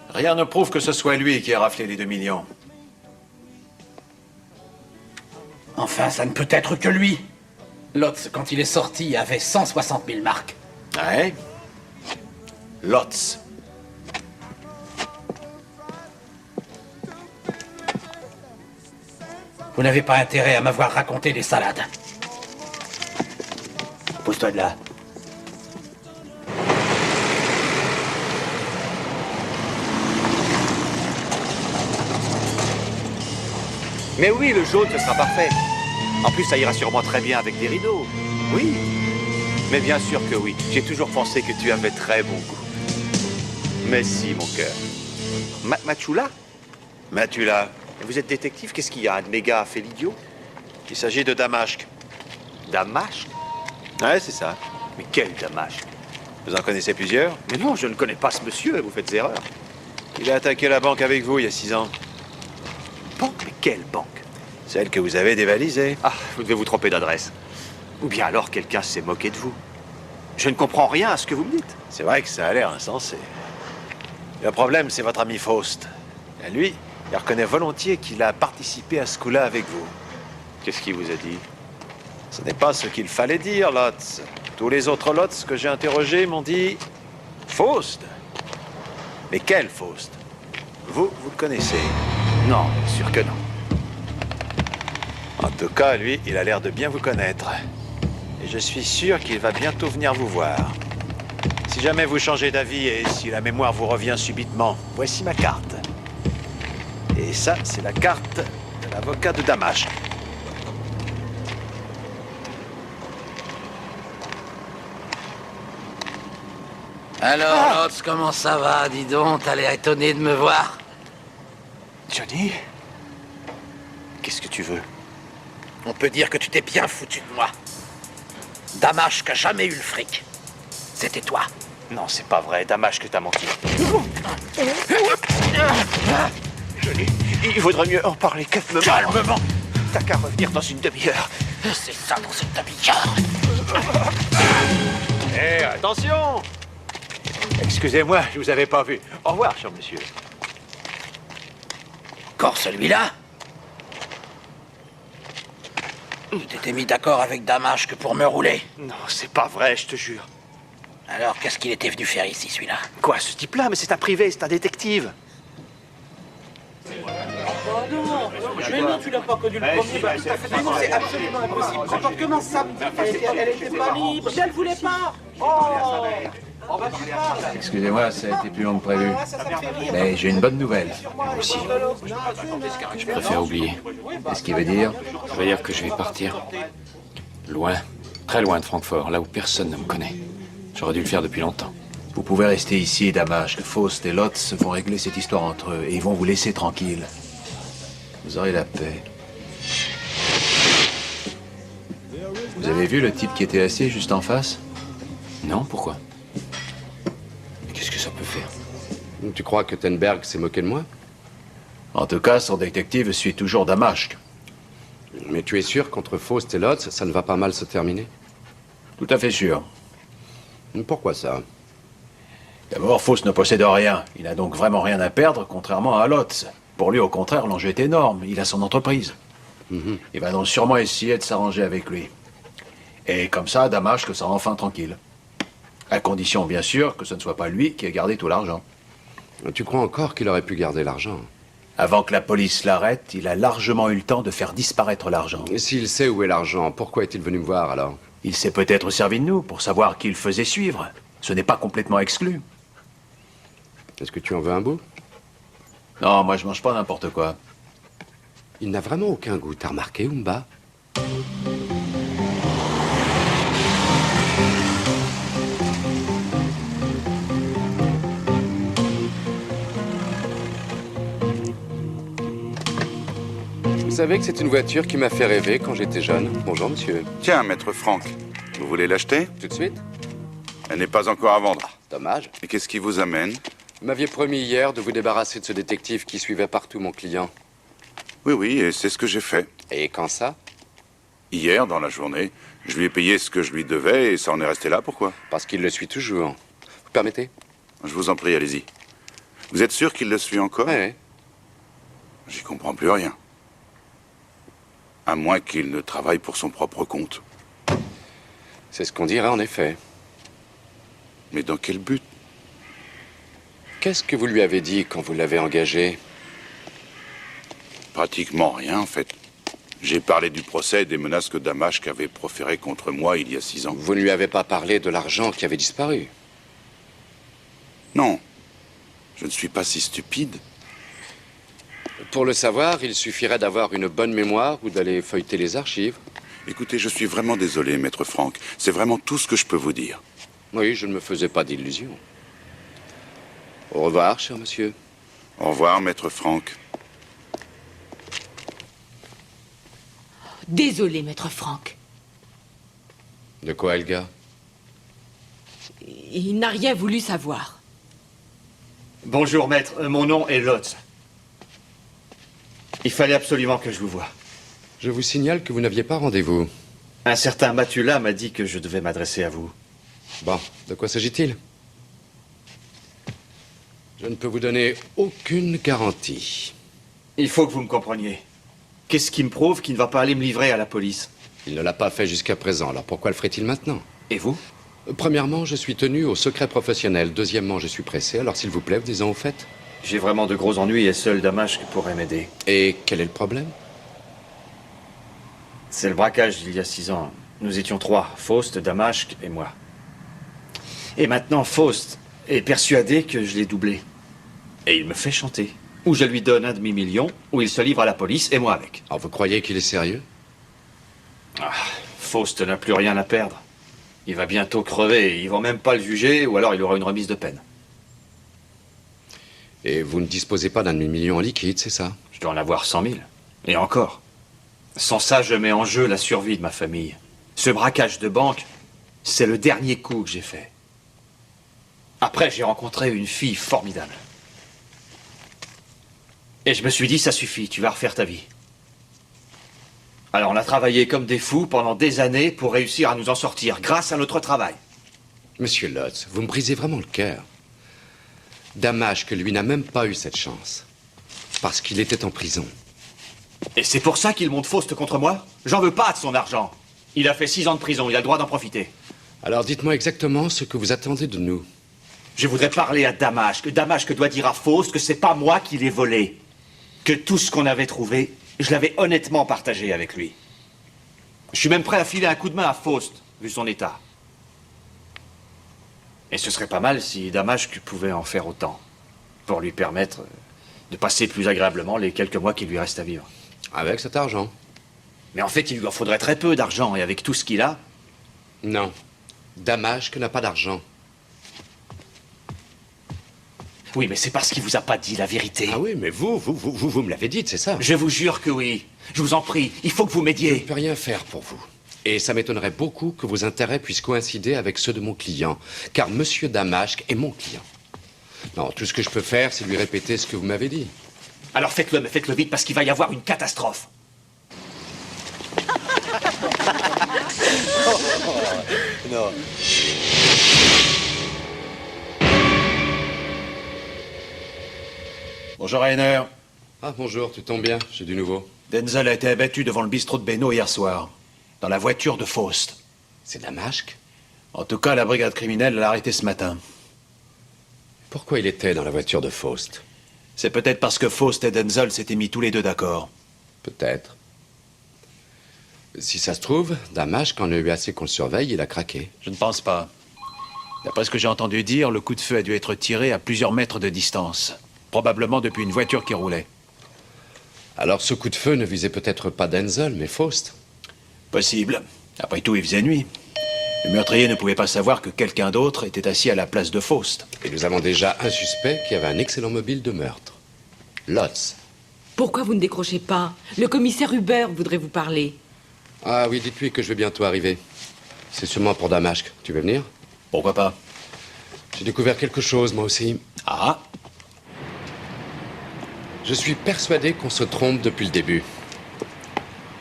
Rien ne prouve que ce soit lui qui a raflé les 2 millions. Enfin, ça ne peut être que lui. Lotz, quand il est sorti, avait 160 000 marques. Ouais. Lotz. Vous n'avez pas intérêt à m'avoir raconté des salades. Pose-toi de là. Mais oui, le jaune, ce sera parfait. En plus, ça ira sûrement très bien avec des rideaux. Oui. Mais bien sûr que oui. J'ai toujours pensé que tu avais très bon goût. Mais si, mon cœur. Machula? Matula. Vous êtes détective? Qu'est-ce qu'il y a? Un de mes gars a fait l'idiot? Il s'agit de Damashk. Damashk? Ouais, c'est ça. Mais quel Damashk? Vous en connaissez plusieurs? Mais non, je ne connais pas ce monsieur, vous faites erreur. Il a attaqué la banque avec vous il y a 6 ans. Banque? Mais quelle banque? Celle que vous avez dévalisée. Ah, vous devez vous tromper d'adresse. Ou bien alors quelqu'un s'est moqué de vous. Je ne comprends rien à ce que vous me dites. C'est vrai que ça a l'air insensé. Le problème, c'est votre ami Faust. Et lui, il reconnaît volontiers qu'il a participé à ce coup-là avec vous. Qu'est-ce qu'il vous a dit? Ce n'est pas ce qu'il fallait dire, Lotz. Tous les autres Lotz que j'ai interrogés m'ont dit Faust. Mais quel Faust? Vous le connaissez? Non, bien sûr que non. En tout cas, lui, il a l'air de bien vous connaître. Et je suis sûr qu'il va bientôt venir vous voir. Si jamais vous changez d'avis et si la mémoire vous revient subitement, voici ma carte. Et ça, c'est la carte de l'avocat de Damashk. Alors, Lotz, comment ça va? Dis donc, t'as l'air étonné de me voir. Johnny? Qu'est-ce que tu veux? On peut dire que tu t'es bien foutu de moi. Damashk a jamais eu le fric. C'était toi. Non, c'est pas vrai. Damashk t'a menti. Johnny, il vaudrait mieux en parler calmement. Calmement! T'as qu'à revenir dans une demi-heure. C'est ça dans cette demi-heure. Hé, attention! Excusez-moi, je vous avais pas vu. Au revoir, cher monsieur. Encore celui-là? Tu t'étais mis d'accord avec Damashk pour me rouler? Non, c'est pas vrai, je te jure. Alors, qu'est-ce qu'il était venu faire ici, celui-là? Quoi, ce type-là? Mais c'est un privé, c'est un détective. Mais non, tu n'as pas connu le premier. Mais non, c'est absolument impossible. Quand comment ça? Elle était pas libre. Mais elle voulait pas. Oh, bah tu parles. Excusez-moi, ça a été plus long que prévu. Mais j'ai une bonne nouvelle. Moi aussi. Je préfère oublier. Et ce qui veut dire? Ça veut dire que je vais partir. Loin. Très loin de Francfort, là où personne ne me connaît. J'aurais dû le faire depuis longtemps. Vous pouvez rester ici, Damashk. Faust et Lotz vont régler cette histoire entre eux et ils vont vous laisser tranquille. Vous aurez la paix. Vous avez vu le type qui était assis juste en face? Non, pourquoi? Qu'est-ce que ça peut faire? Tu crois que Tenberg s'est moqué de moi? En tout cas, son détective suit toujours Damashk. Mais tu es sûr qu'entre Faust et Lotz, ça ne va pas mal se terminer? Tout à fait sûr. Pourquoi ça? D'abord, Faust ne possède rien. Il n'a donc vraiment rien à perdre, contrairement à Lotz. Pour lui, au contraire, l'enjeu est énorme. Il a son entreprise. Il va donc sûrement essayer de s'arranger avec lui. Et comme ça, Damashk sera enfin tranquille. À condition, bien sûr, que ce ne soit pas lui qui ait gardé tout l'argent. Tu crois encore qu'il aurait pu garder l'argent? Avant que la police l'arrête, il a largement eu le temps de faire disparaître l'argent. Et s'il sait où est l'argent, pourquoi est-il venu me voir alors? Il s'est peut-être servi de nous pour savoir qui le faisait suivre. Ce n'est pas complètement exclu. Est-ce que tu en veux un bout? Non, moi je mange pas n'importe quoi. Il n'a vraiment aucun goût, t'as remarqué, Umba? Vous savez que c'est une voiture qui m'a fait rêver quand j'étais jeune. Bonjour, monsieur. Tiens, maître Franck, vous voulez l'acheter? Tout de suite? Elle n'est pas encore à vendre. Dommage. Et qu'est-ce qui vous amène? Vous m'aviez promis hier de vous débarrasser de ce détective qui suivait partout mon client. Oui, oui, et c'est ce que j'ai fait. Et quand ça? Hier, dans la journée, je lui ai payé ce que je lui devais et ça en est resté là. Pourquoi? Parce qu'il le suit toujours. Vous permettez? Je vous en prie, allez-y. Vous êtes sûr qu'il le suit encore? Oui. J'y comprends plus rien. À moins qu'il ne travaille pour son propre compte. C'est ce qu'on dirait en effet. Mais dans quel but? Qu'est-ce que vous lui avez dit quand vous l'avez engagé? Pratiquement rien, en fait. J'ai parlé du procès et des menaces que Damashq avait proférées contre moi il y a 6 ans. Vous ne lui avez pas parlé de l'argent qui avait disparu? Non. Je ne suis pas si stupide. Pour le savoir, il suffirait d'avoir une bonne mémoire ou d'aller feuilleter les archives. Écoutez, je suis vraiment désolé, maître Franck. C'est vraiment tout ce que je peux vous dire. Oui, je ne me faisais pas d'illusions. Au revoir, cher monsieur. Au revoir, maître Franck. Désolé, maître Franck. De quoi, Helga? Il n'a rien voulu savoir. Bonjour, maître. Mon nom est Lotz. Il fallait absolument que je vous voie. Je vous signale que vous n'aviez pas rendez-vous. Un certain Matula m'a dit que je devais m'adresser à vous. Bon, de quoi s'agit-il? Je ne peux vous donner aucune garantie. Il faut que vous me compreniez. Qu'est-ce qui me prouve qu'il ne va pas aller me livrer à la police? Il ne l'a pas fait jusqu'à présent, alors pourquoi le ferait-il maintenant? Et vous? Premièrement, je suis tenu au secret professionnel. Deuxièmement, je suis pressé, alors s'il vous plaît, disons au fait. J'ai vraiment de gros ennuis et seul Damashq pourrait m'aider. Et quel est le problème? C'est le braquage d'il y a 6 ans. Nous étions 3, Faust, Damashq et moi. Et maintenant, Faust est persuadé que je l'ai doublé. Et il me fait chanter. Ou je lui donne un demi-million, ou il se livre à la police, et moi avec. Alors vous croyez qu'il est sérieux? Faust n'a plus rien à perdre. Il va bientôt crever, ils vont même pas le juger, ou alors il aura une remise de peine. Et vous ne disposez pas d'un demi-million en liquide, c'est ça? Je dois en avoir 100 000. Et encore. Sans ça, je mets en jeu la survie de ma famille. Ce braquage de banque, c'est le dernier coup que j'ai fait. Après, j'ai rencontré une fille formidable. Et je me suis dit, ça suffit, tu vas refaire ta vie. Alors on a travaillé comme des fous pendant des années pour réussir à nous en sortir, grâce à notre travail. Monsieur Lotz, vous me brisez vraiment le cœur. Damashq, lui, n'a même pas eu cette chance. Parce qu'il était en prison. Et c'est pour ça qu'il monte Faust contre moi? J'en veux pas de son argent. Il a fait 6 ans de prison, il a le droit d'en profiter. Alors dites-moi exactement ce que vous attendez de nous. Je voudrais parler à Damashq. Damashq doit dire à Faust que c'est pas moi qui l'ai volé. Que tout ce qu'on avait trouvé, je l'avais honnêtement partagé avec lui. Je suis même prêt à filer un coup de main à Faust, vu son état. Et ce serait pas mal si Damashq pouvait en faire autant, pour lui permettre de passer plus agréablement les quelques mois qui lui restent à vivre. Avec cet argent? Mais en fait, il lui en faudrait très peu d'argent, et avec tout ce qu'il a... Non. Damashq n'a pas d'argent. Oui, mais c'est parce qu'il vous a pas dit la vérité. Ah oui, mais vous me l'avez dit, c'est ça? Je vous jure que oui. Je vous en prie, il faut que vous m'aidiez. Je ne peux rien faire pour vous. Et ça m'étonnerait beaucoup que vos intérêts puissent coïncider avec ceux de mon client. Car Monsieur Damashq est mon client. Non, tout ce que je peux faire, c'est lui répéter ce que vous m'avez dit. Alors faites-le, mais faites-le vite parce qu'il va y avoir une catastrophe. Non. Bonjour Rainer. Ah bonjour, tu tombes bien, j'ai du nouveau. Denzel a été abattu devant le bistrot de Beno hier soir, dans la voiture de Faust. C'est Damashq? En tout cas, la brigade criminelle l'a arrêté ce matin. Pourquoi il était dans la voiture de Faust? C'est peut-être parce que Faust et Denzel s'étaient mis tous les deux d'accord. Peut-être. Si ça se trouve, Damashq, quand on a eu assez qu'on le surveille, il a craqué. Je ne pense pas. D'après ce que j'ai entendu dire, le coup de feu a dû être tiré à plusieurs mètres de distance. Probablement depuis une voiture qui roulait. Alors ce coup de feu ne visait peut-être pas Denzel, mais Faust. Possible. Après tout, il faisait nuit. Le meurtrier ne pouvait pas savoir que quelqu'un d'autre était assis à la place de Faust. Et nous avons déjà un suspect qui avait un excellent mobile de meurtre. Lotz. Pourquoi vous ne décrochez pas? Le commissaire Hubert voudrait vous parler. Ah oui, dites-lui que je vais bientôt arriver. C'est sûrement pour Damasque. Tu veux venir? Pourquoi pas? J'ai découvert quelque chose, moi aussi. Ah? Je suis persuadé qu'on se trompe depuis le début.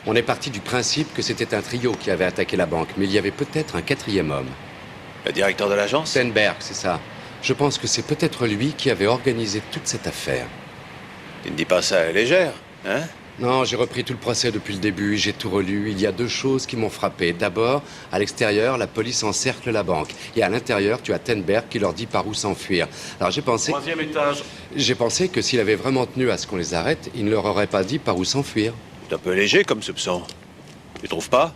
On est parti du principe que c'était un trio qui avait attaqué la banque, mais il y avait peut-être un quatrième homme. Le directeur de l'agence? Stenberg, c'est ça. Je pense que c'est peut-être lui qui avait organisé toute cette affaire. Tu ne dis pas ça à la légère, hein? Non, j'ai repris tout le procès depuis le début, j'ai tout relu. Il y a deux choses qui m'ont frappé. D'abord, à l'extérieur, la police encercle la banque. Et à l'intérieur, tu as Stenberg qui leur dit par où s'enfuir. Alors j'ai pensé... Troisième étage. J'ai pensé que s'il avait vraiment tenu à ce qu'on les arrête, il ne leur aurait pas dit par où s'enfuir. C'est un peu léger comme soupçon. Tu trouves pas?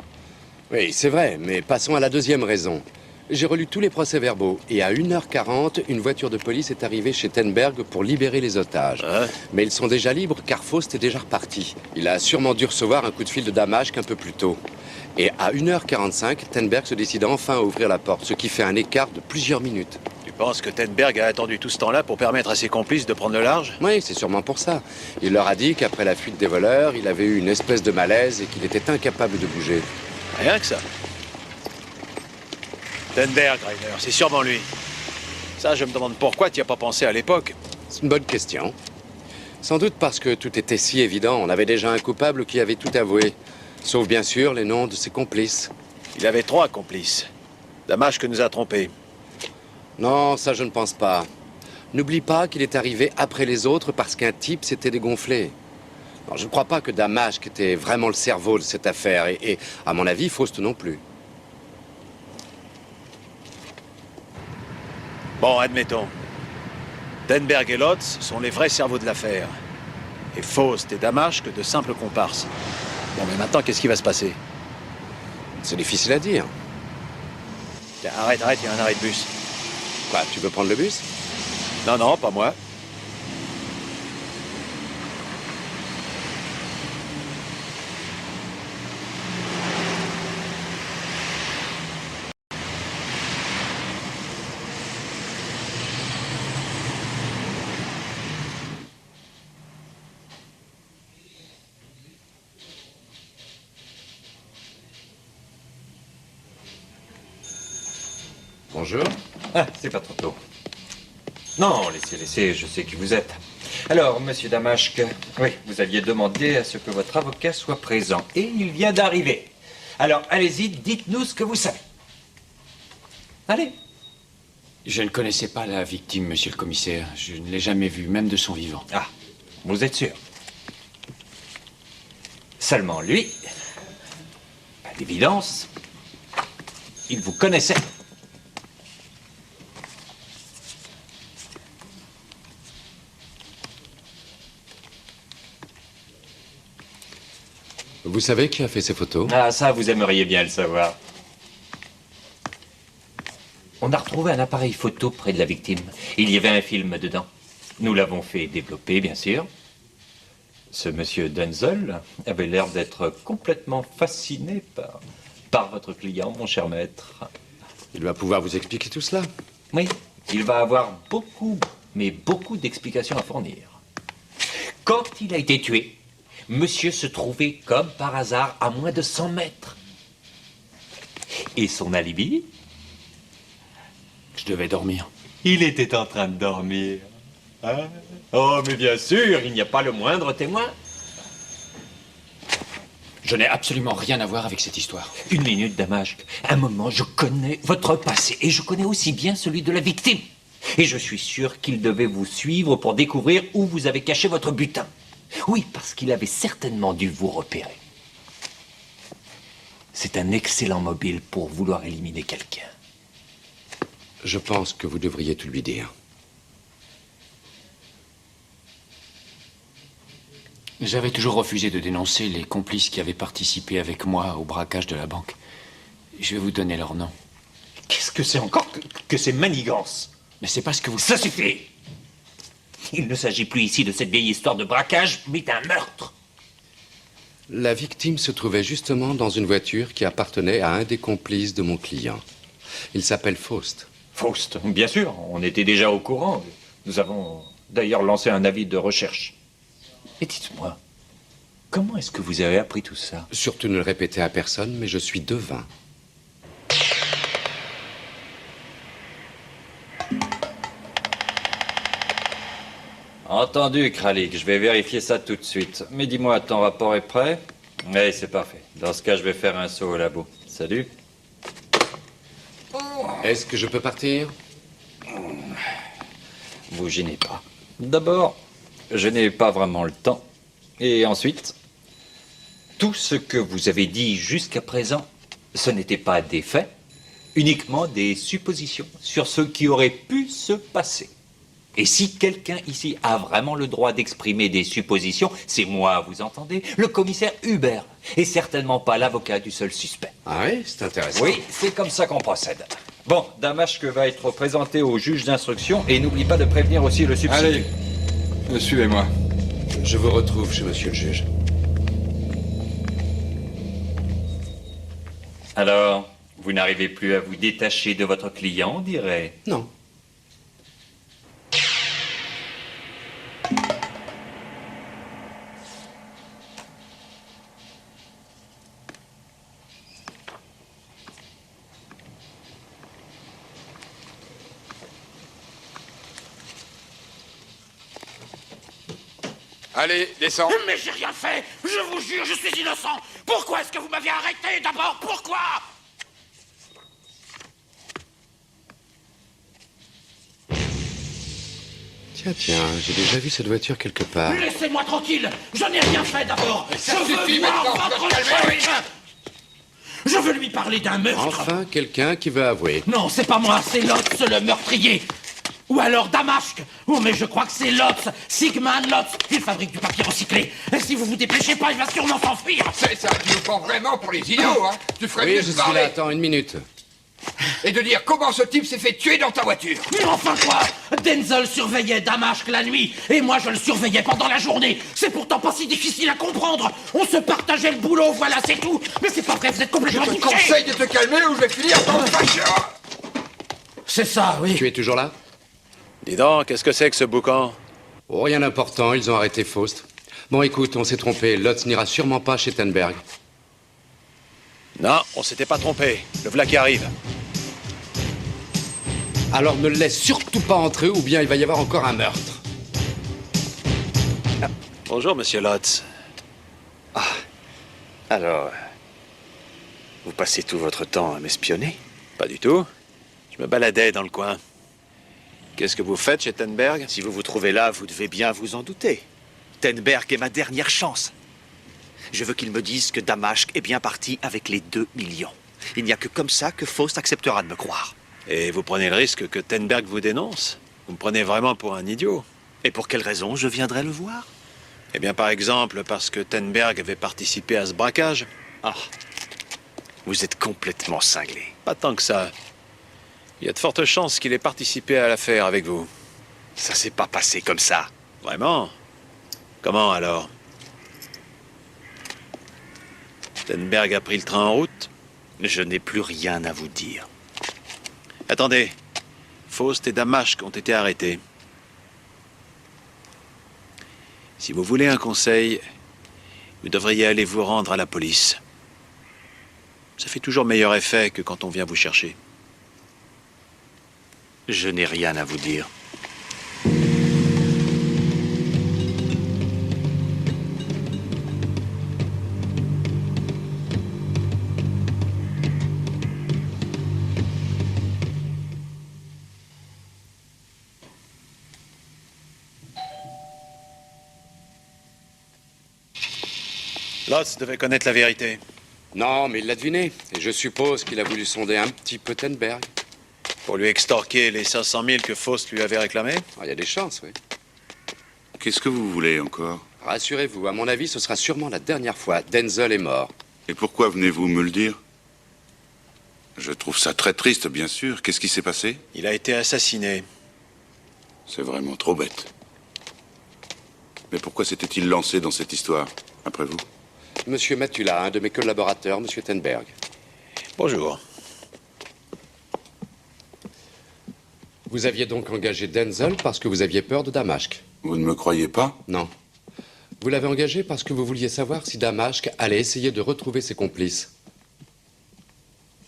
Oui, c'est vrai, mais passons à la deuxième raison. J'ai relu tous les procès-verbaux et à 1h40, une voiture de police est arrivée chez Stenberg pour libérer les otages. Mais ils sont déjà libres car Faust est déjà reparti. Il a sûrement dû recevoir un coup de fil de Damasque un peu plus tôt. Et à 1h45, Stenberg se décide enfin à ouvrir la porte, ce qui fait un écart de plusieurs minutes. Tu penses que Stenberg a attendu tout ce temps-là pour permettre à ses complices de prendre le large? Oui, c'est sûrement pour ça. Il leur a dit qu'après la fuite des voleurs, il avait eu une espèce de malaise et qu'il était incapable de bouger. Rien que ça. Stenberg, Reiner, c'est sûrement lui. Ça, je me demande pourquoi tu n'y as pas pensé à l'époque. C'est une bonne question. Sans doute parce que tout était si évident. On avait déjà un coupable qui avait tout avoué. Sauf bien sûr les noms de ses complices. Il avait 3 complices. Damasque nous a trompés. Non, ça je ne pense pas. N'oublie pas qu'il est arrivé après les autres parce qu'un type s'était dégonflé. Alors, je ne crois pas que Damasque était vraiment le cerveau de cette affaire. Et à mon avis, Faust non plus. Bon, admettons. Stenberg et Lotz sont les vrais cerveaux de l'affaire. Et Faust et Damasque de simples comparses. Bon, mais maintenant, qu'est-ce qui va se passer? C'est difficile à dire. Tiens, arrête, il y a un arrêt de bus. Quoi, tu veux prendre le bus? Non, non, pas moi. Bonjour. Ah, c'est pas trop tôt. Non, laissez, je sais qui vous êtes. Alors, monsieur Damasque, oui, vous aviez demandé à ce que votre avocat soit présent. Et il vient d'arriver. Alors, allez-y, dites-nous ce que vous savez. Allez. Je ne connaissais pas la victime, monsieur le commissaire. Je ne l'ai jamais vue, même de son vivant. Ah, vous êtes sûr? Seulement lui, à l'évidence, il vous connaissait. Vous savez qui a fait ces photos? Ah, ça, vous aimeriez bien le savoir. On a retrouvé un appareil photo près de la victime. Il y avait un film dedans. Nous l'avons fait développer, bien sûr. Ce monsieur Denzel avait l'air d'être complètement fasciné par votre client, mon cher maître. Il va pouvoir vous expliquer tout cela? Oui, il va avoir beaucoup, mais beaucoup d'explications à fournir. Quand il a été tué, monsieur se trouvait comme par hasard à moins de 100 mètres. Et son alibi? Je devais dormir. Il était en train de dormir. Hein? Oh, mais bien sûr, il n'y a pas le moindre témoin. Je n'ai absolument rien à voir avec cette histoire. Une minute, Damasque. Un moment, je connais votre passé et je connais aussi bien celui de la victime. Et je suis sûr qu'il devait vous suivre pour découvrir où vous avez caché votre butin. Oui, parce qu'il avait certainement dû vous repérer. C'est un excellent mobile pour vouloir éliminer quelqu'un. Je pense que vous devriez tout lui dire. J'avais toujours refusé de dénoncer les complices qui avaient participé avec moi au braquage de la banque. Je vais vous donner leur nom. Qu'est-ce que c'est encore que ces manigances? Mais c'est parce que vous... Ça suffit! Il ne s'agit plus ici de cette vieille histoire de braquage, mais d'un meurtre. La victime se trouvait justement dans une voiture qui appartenait à un des complices de mon client. Il s'appelle Faust. Faust, bien sûr, on était déjà au courant. Nous avons d'ailleurs lancé un avis de recherche. Et dites-moi, comment est-ce que vous avez appris tout ça? Surtout ne le répétez à personne, mais je suis devin. Entendu, Kralik, je vais vérifier ça tout de suite. Mais dis-moi, ton rapport est prêt? Oui, c'est parfait. Dans ce cas, je vais faire un saut au labo. Salut. Est-ce que je peux partir? Vous gênez pas. D'abord, je n'ai pas vraiment le temps. Et ensuite, tout ce que vous avez dit jusqu'à présent, ce n'était pas des faits, uniquement des suppositions sur ce qui aurait pu se passer. Et si quelqu'un ici a vraiment le droit d'exprimer des suppositions, c'est moi, vous entendez? Le commissaire Hubert, et certainement pas l'avocat du seul suspect. Ah oui, c'est intéressant. Oui, c'est comme ça qu'on procède. Bon, Damashk va être présenté au juge d'instruction, et n'oublie pas de prévenir aussi le substitut. Allez, suivez-moi. Je vous retrouve chez monsieur le juge. Alors, vous n'arrivez plus à vous détacher de votre client, on dirait? Non. Allez, descends. Mais j'ai rien fait. Je vous jure, je suis innocent. Pourquoi est-ce que vous m'aviez arrêté d'abord? Pourquoi? Tiens, j'ai déjà vu cette voiture quelque part. Laissez-moi tranquille. Je n'ai rien fait d'abord. Ça Je veux suffit voir maintenant, votre calmez-vous. juge. Je veux lui parler d'un meurtre. Enfin, quelqu'un qui veut avouer. Non, c'est pas moi, c'est Lotz, le meurtrier. Ou alors Damashk. Oh, mais je crois que c'est Lotz, Sigmund Lotz. Il fabrique du papier recyclé. Et si vous vous dépêchez pas, il va sûrement s'enfuir. C'est ça, tu nous prends vraiment pour les idiots, hein? Tu ferais Oui, mieux je de suis parler là, attends une minute. et de dire comment ce type s'est fait tuer dans ta voiture. Mais enfin quoi? Denzel surveillait Damashk la nuit, et moi je le surveillais pendant la journée. C'est pourtant pas si difficile à comprendre. On se partageait le boulot, voilà, c'est tout. Mais c'est pas vrai, vous êtes complètement Je te bouché. conseille de te calmer ou je vais finir par le fâcher. C'est ça, oui. Tu es toujours là? Dis donc, qu'est-ce que c'est que ce boucan? Oh, rien d'important, ils ont arrêté Faust. Bon, écoute, on s'est trompé. Lotz n'ira sûrement pas chez Tenberg. Non, on s'était pas trompé. Le voilà qui arrive. Alors ne le laisse surtout pas entrer ou bien il va y avoir encore un meurtre. Bonjour, monsieur Lotz. Alors, vous passez tout votre temps à m'espionner? Pas du tout. Je me baladais dans le coin. Qu'est-ce que vous faites chez Tenberg? Si vous vous trouvez là, vous devez bien vous en douter. Tenberg est ma dernière chance. Je veux qu'il me dise que Damashk est bien parti avec les 2 millions. Il n'y a que comme ça que Faust acceptera de me croire. Et vous prenez le risque que Tenberg vous dénonce? Vous me prenez vraiment pour un idiot. Et pour quelle raison je viendrai le voir? Eh bien, par exemple, parce que Tenberg avait participé à ce braquage. Ah, vous êtes complètement cinglé. Pas tant que ça. Il y a de fortes chances qu'il ait participé à l'affaire avec vous. Ça s'est pas passé comme ça. Vraiment? Comment alors? Tenberg a pris le train en route? Je n'ai plus rien à vous dire. Attendez. Faust et Damashk ont été arrêtés. Si vous voulez un conseil, vous devriez aller vous rendre à la police. Ça fait toujours meilleur effet que quand on vient vous chercher. Je n'ai rien à vous dire. Lotz devait connaître la vérité. Non, mais il l'a deviné. Et je suppose qu'il a voulu sonder un petit peu Tenberg. Pour lui extorquer les 500 000 que Faust lui avait réclamés? Il y a des chances, oui. Qu'est-ce que vous voulez encore? Rassurez-vous, à mon avis, ce sera sûrement la dernière fois. Denzel est mort. Et pourquoi venez-vous me le dire? Je trouve ça très triste, bien sûr. Qu'est-ce qui s'est passé? Il a été assassiné. C'est vraiment trop bête. Mais pourquoi s'était-il lancé dans cette histoire, après vous? Monsieur Matula, un de mes collaborateurs, Monsieur Tenberg. Bonjour. Vous aviez donc engagé Denzel parce que vous aviez peur de Damashq. Vous ne me croyez pas? Non. Vous l'avez engagé parce que vous vouliez savoir si Damashq allait essayer de retrouver ses complices.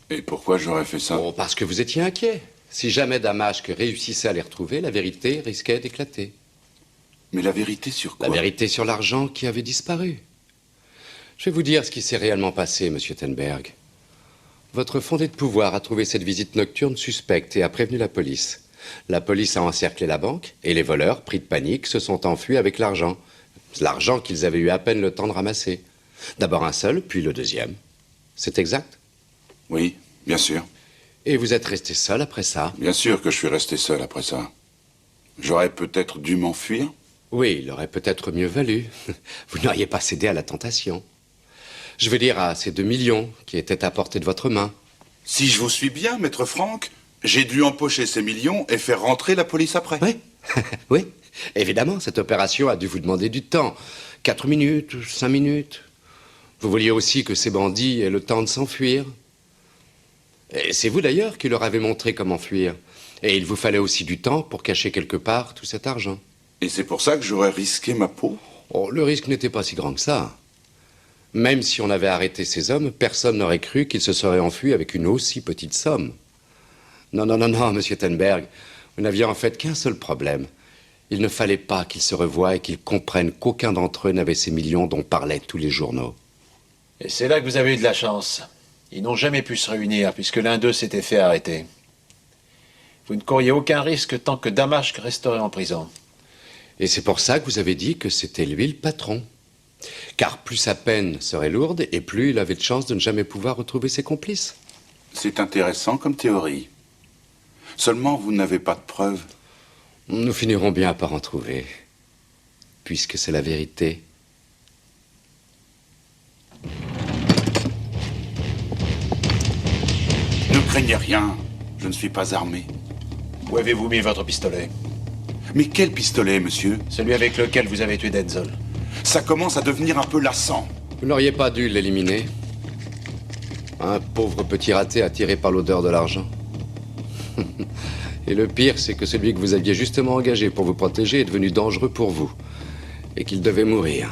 Et pourquoi j'aurais fait ça? Oh, parce que vous étiez inquiet. Si jamais Damashq réussissait à les retrouver, la vérité risquait d'éclater. Mais la vérité sur quoi? La vérité sur l'argent qui avait disparu. Je vais vous dire ce qui s'est réellement passé, Monsieur Tenberg. Votre fondé de pouvoir a trouvé cette visite nocturne suspecte et a prévenu la police. La police a encerclé la banque et les voleurs, pris de panique, se sont enfuis avec l'argent. L'argent qu'ils avaient eu à peine le temps de ramasser. D'abord un seul, puis le deuxième. C'est exact? Oui, bien sûr. Et vous êtes resté seul après ça? Bien sûr que je suis resté seul après ça. J'aurais peut-être dû m'enfuir? Oui, il aurait peut-être mieux valu. Vous n'auriez pas cédé à la tentation. Je veux dire à ces 2 millions qui étaient à portée de votre main. Si je vous suis bien, maître Franck, j'ai dû empocher ces millions et faire rentrer la police après. Oui, oui. Évidemment, cette opération a dû vous demander du temps. 4 minutes, 5 minutes. Vous vouliez aussi que ces bandits aient le temps de s'enfuir. Et c'est vous d'ailleurs qui leur avez montré comment fuir. Et il vous fallait aussi du temps pour cacher quelque part tout cet argent. Et c'est pour ça que j'aurais risqué ma peau? Oh, le risque n'était pas si grand que ça. Même si on avait arrêté ces hommes, personne n'aurait cru qu'ils se seraient enfuis avec une aussi petite somme. Non, non, non, non, Monsieur Tenberg. Vous n'aviez en fait qu'un seul problème. Il ne fallait pas qu'ils se revoient et qu'ils comprennent qu'aucun d'entre eux n'avait ces millions dont parlaient tous les journaux. Et c'est là que vous avez eu de la chance. Ils n'ont jamais pu se réunir puisque l'un d'eux s'était fait arrêter. Vous ne couriez aucun risque tant que Damashq resterait en prison. Et c'est pour ça que vous avez dit que c'était lui le patron. Car plus sa peine serait lourde et plus il avait de chances de ne jamais pouvoir retrouver ses complices. C'est intéressant comme théorie. Seulement, vous n'avez pas de preuves. Nous finirons bien par en trouver, puisque c'est la vérité. Ne craignez rien, je ne suis pas armé. Où avez-vous mis votre pistolet? Mais quel pistolet, monsieur? Celui avec lequel vous avez tué Denzel. Ça commence à devenir un peu lassant. Vous n'auriez pas dû l'éliminer. Un pauvre petit raté attiré par l'odeur de l'argent. Et le pire, c'est que celui que vous aviez justement engagé pour vous protéger est devenu dangereux pour vous. Et qu'il devait mourir.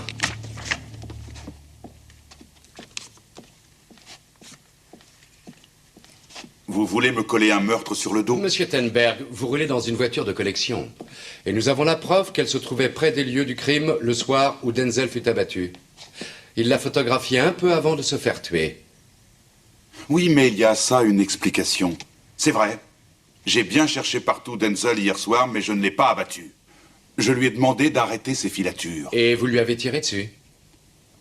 Vous voulez me coller un meurtre sur le dos? Monsieur Tenberg, vous roulez dans une voiture de collection. Et nous avons la preuve qu'elle se trouvait près des lieux du crime le soir où Denzel fut abattu. Il l'a photographiée un peu avant de se faire tuer. Oui, mais il y a à ça une explication. C'est vrai. J'ai bien cherché partout Denzel hier soir, mais je ne l'ai pas abattu. Je lui ai demandé d'arrêter ses filatures. Et vous lui avez tiré dessus?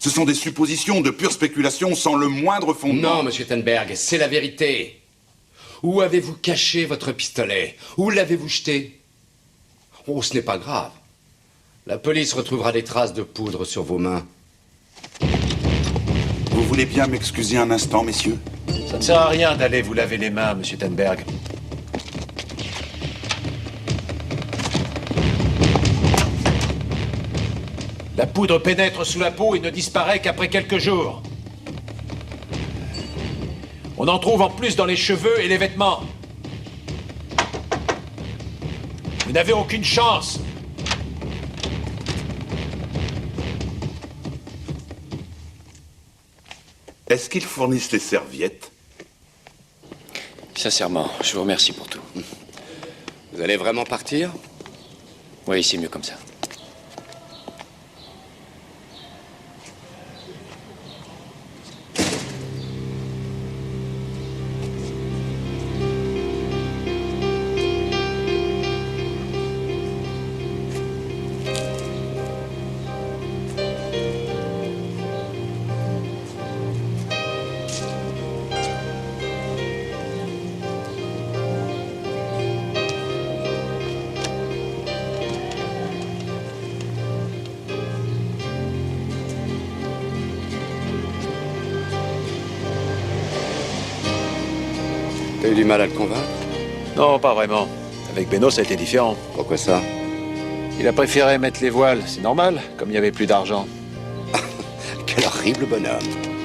Ce sont des suppositions de pure spéculation sans le moindre fondement. Non, monsieur Tenberg, c'est la vérité. Où avez-vous caché votre pistolet? Où l'avez-vous jeté? Oh, ce n'est pas grave. La police retrouvera des traces de poudre sur vos mains. Vous voulez bien m'excuser un instant, messieurs? Ça ne sert à rien d'aller vous laver les mains, monsieur Tenberg. La poudre pénètre sous la peau et ne disparaît qu'après quelques jours. On en trouve en plus dans les cheveux et les vêtements. Vous n'avez aucune chance. Est-ce qu'ils fournissent les serviettes? Sincèrement, je vous remercie pour tout. Vous allez vraiment partir? Oui, c'est mieux comme ça. T'as eu du mal à le convaincre? Non, pas vraiment. Avec Beno, ça a été différent. Pourquoi ça? Il a préféré mettre les voiles, c'est normal, comme il n'y avait plus d'argent. Quel horrible bonhomme.